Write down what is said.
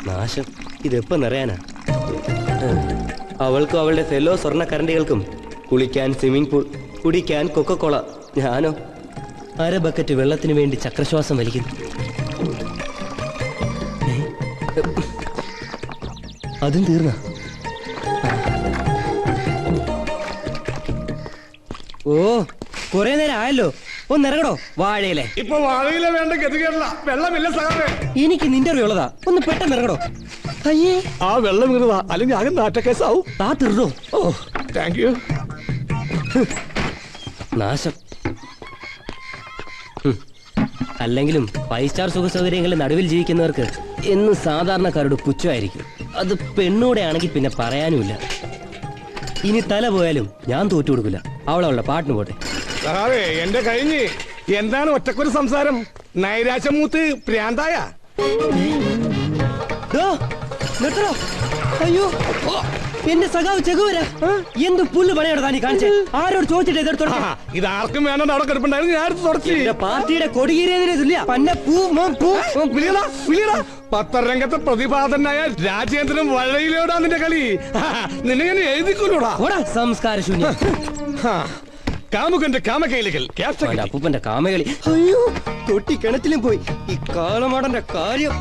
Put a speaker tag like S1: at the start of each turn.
S1: നാശം, ഇതെപ്പോ നിറയാനാ? അവൾക്കും അവളുടെ ഫെല്ലോ സ്വർണ്ണക്കരണ്ടികൾക്കും കുളിക്കാൻ സ്വിമ്മിംഗ് പൂൾ, കുടിക്കാൻ കൊക്കക്കോള. ഞാനോ അര ബക്കറ്റ് വെള്ളത്തിന് വേണ്ടി ചക്രശ്വാസം വലിക്കുന്നു. അതും തീർന്ന. ഓ, കുറെ നേരം ആയല്ലോ, ഒന്നിറങ്ങടോ വാഴയിലെ.
S2: ഇപ്പൊ വാഴയില വേണ്ട ഗതികേടില്ല, വെള്ളമില്ല സഹാവേ.
S1: എനിക്ക് നിന്റെ അറിവുള്ളതാ, ഒന്ന് പെട്ടെന്ന് ഇറങ്ങടോ. അയ്യേ,
S2: ആ വെള്ളം വീണതാ, അല്ലെങ്കിൽ ആകെ നാറ്റക്കേസാവും.
S1: താത്തിറോ.
S2: ഓ, താങ്ക് യു.
S1: നാശം. അല്ലെങ്കിലും 5 സ്റ്റാർ സുഖ സൗകര്യങ്ങളിൽ നടുവിൽ ജീവിക്കുന്നവർക്ക് എന്നും സാധാരണക്കാരോട് പുച്ഛമായിരിക്കും. അത് പെണ്ണൂടെ ആണെങ്കിൽ പിന്നെ പറയാനുമില്ല. ഇനി തല പോയാലും ഞാൻ തോറ്റു കൊടുക്കില്ല. അവളവളുടെ പാട്ടിന് പോട്ടെ.
S2: സഹാവേ, എന്റെ കഴിഞ്ഞ്. എന്താണ് ഒറ്റക്കൊരു സംസാരം? നൈരാശ്യമൂത്ത് പ്രാന്തായ?
S1: അയ്യോ, എന്റെ സഖാവ് ചെകുവര എന്ത് പുല്ല് പണിയാണ് നീ കാണിച്ചേ? ആരോട് ചോദിച്ചിട്ട് എതിർത്തോ?
S2: ഇത് ആർക്കും വേണ്ട, അവിടെ കിടപ്പുണ്ടായിരുന്നു, ഞാൻ തുടച്ചു.
S1: പാർട്ടിയുടെ കൊടികീരേതില്ല.
S2: പത്രരംഗത്തെ പ്രതിപാദനായ രാജേന്ദ്രൻ വഴയിലോടാ നിന്റെ കളി. നിന്നെ ഞാൻ എഴുതിക്കൊള്ളൂടാ.
S1: സംസ്കാര ശൂന്യ
S2: കാമുകന്റെ കാമകൈലികൾ.
S1: അപ്പൂപ്പന്റെ കാമകളി. അയ്യോ, തൊട്ടി കിണറ്റിലും പോയി. ഈ കാലമാടന്റെ കാര്യം.